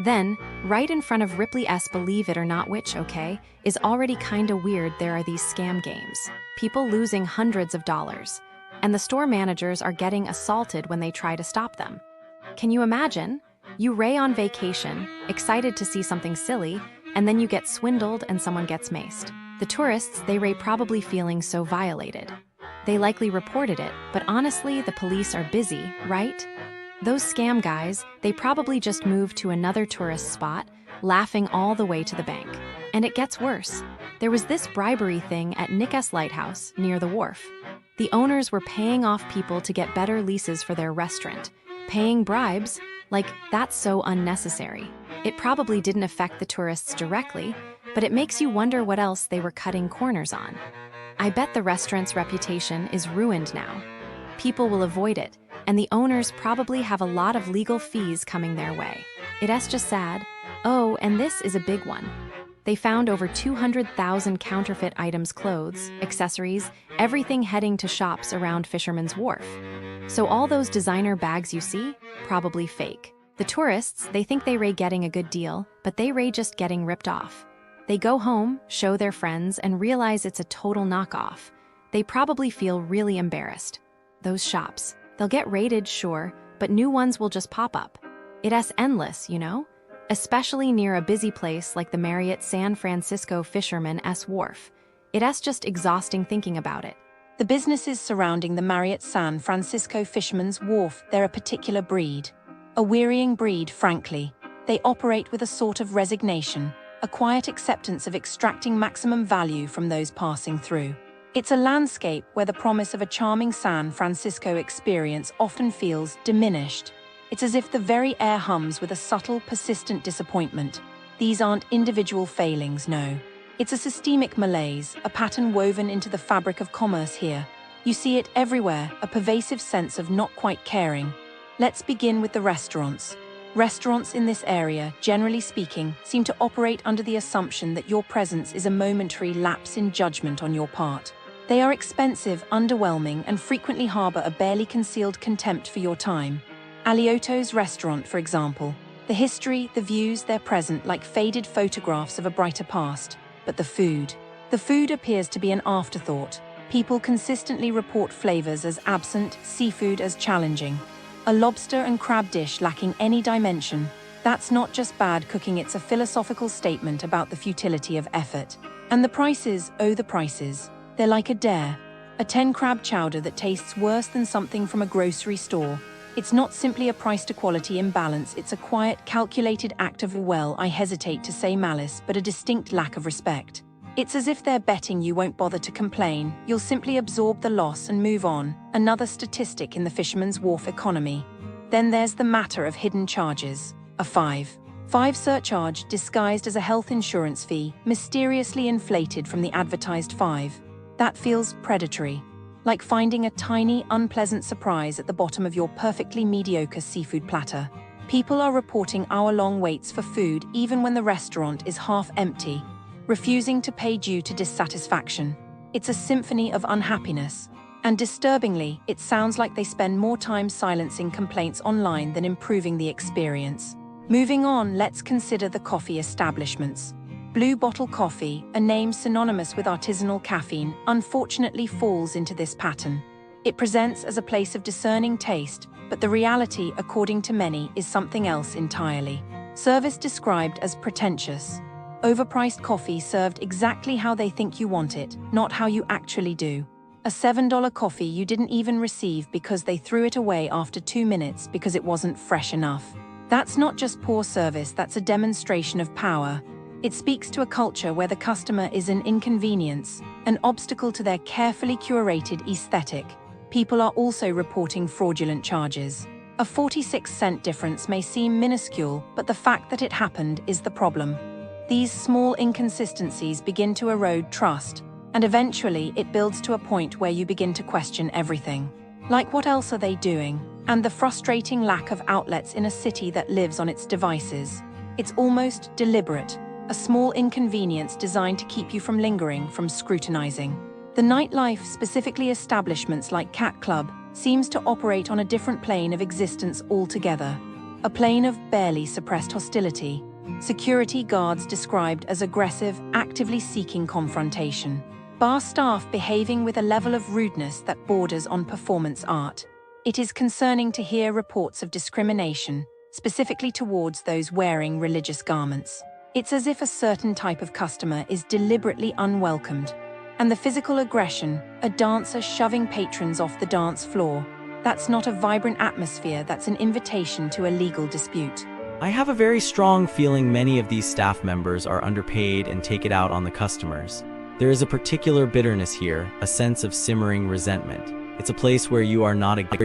Then, right in front of Ripley's Believe It or Not, which, okay, is already kinda weird, there are these scam games. People losing hundreds of dollars. And the store managers are getting assaulted when they try to stop them. Can you imagine? You ray on vacation, excited to see something silly, and then you get swindled and someone gets maced. The tourists, they ray probably feeling so violated. They likely reported it, but honestly, the police are busy, right? Those scam guys, they probably just moved to another tourist spot, laughing all the way to the bank. And it gets worse. There was this bribery thing at Nick's Lighthouse, near the wharf. The owners were paying off people to get better leases for their restaurant. Paying bribes? Like, that's so unnecessary. It probably didn't affect the tourists directly, but it makes you wonder what else they were cutting corners on. I bet the restaurant's reputation is ruined now. People will avoid it, and the owners probably have a lot of legal fees coming their way. It's just sad. Oh, and this is a big one. They found over 200,000 counterfeit items, clothes, accessories, everything heading to shops around Fisherman's Wharf. So all those designer bags you see, probably fake. The tourists, they think they ray getting a good deal, but they ray just getting ripped off. They go home, show their friends, and realize it's a total knockoff. They probably feel really embarrassed. Those shops, they'll get raided, sure, but new ones will just pop up. It's endless, you know? Especially near a busy place like the Marriott San Francisco Fisherman's Wharf. It's just exhausting thinking about it. The businesses surrounding the Marriott San Francisco Fisherman's Wharf, they're a particular breed. A wearying breed, frankly. They operate with a sort of resignation, a quiet acceptance of extracting maximum value from those passing through. It's a landscape where the promise of a charming San Francisco experience often feels diminished. It's as if the very air hums with a subtle, persistent disappointment. These aren't individual failings, no. It's a systemic malaise, a pattern woven into the fabric of commerce here. You see it everywhere, a pervasive sense of not quite caring. Let's begin with the restaurants. Restaurants in this area, generally speaking, seem to operate under the assumption that your presence is a momentary lapse in judgment on your part. They are expensive, underwhelming, and frequently harbor a barely concealed contempt for your time. Aliotto's restaurant, for example. The history, the views, they're present like faded photographs of a brighter past. But the food appears to be an afterthought. People consistently report flavors as absent, seafood as challenging. A lobster and crab dish lacking any dimension. That's not just bad cooking, it's a philosophical statement about the futility of effort. And the prices, oh the prices. They're like a dare. A 10 crab chowder that tastes worse than something from a grocery store. It's not simply a price-to-quality imbalance, it's a quiet, calculated act of, well, I hesitate to say malice, but a distinct lack of respect. It's as if they're betting you won't bother to complain, you'll simply absorb the loss and move on, another statistic in the Fisherman's Wharf economy. Then there's the matter of hidden charges. A 5 surcharge disguised as a health insurance fee, mysteriously inflated from the advertised 5. That feels predatory. Like finding a tiny, unpleasant surprise at the bottom of your perfectly mediocre seafood platter. People are reporting hour-long waits for food even when the restaurant is half empty, refusing to pay due to dissatisfaction. It's a symphony of unhappiness. And disturbingly, it sounds like they spend more time silencing complaints online than improving the experience. Moving on, let's consider the coffee establishments. Blue Bottle Coffee, a name synonymous with artisanal caffeine, unfortunately falls into this pattern. It presents as a place of discerning taste, but the reality, according to many, is something else entirely. Service described as pretentious. Overpriced coffee served exactly how they think you want it, not how you actually do. A $7 coffee you didn't even receive because they threw it away after 2 minutes because it wasn't fresh enough. That's not just poor service, that's a demonstration of power. It speaks to a culture where the customer is an inconvenience, an obstacle to their carefully curated aesthetic. People are also reporting fraudulent charges. A 46-cent difference may seem minuscule, but the fact that it happened is the problem. These small inconsistencies begin to erode trust, and eventually it builds to a point where you begin to question everything. Like, what else are they doing? And the frustrating lack of outlets in a city that lives on its devices. It's almost deliberate. A small inconvenience designed to keep you from lingering, from scrutinizing. The nightlife, specifically establishments like Cat Club, seems to operate on a different plane of existence altogether. a plane of barely suppressed hostility. Security guards described as aggressive, actively seeking confrontation. Bar staff behaving with a level of rudeness that borders on performance art. It is concerning to hear reports of discrimination, specifically towards those wearing religious garments. It's as if a certain type of customer is deliberately unwelcomed. And the physical aggression, a dancer shoving patrons off the dance floor, that's not a vibrant atmosphere, that's an invitation to a legal dispute. I have a very strong feeling many of these staff members are underpaid and take it out on the customers. There is a particular bitterness here, a sense of simmering resentment. It's a place where you are not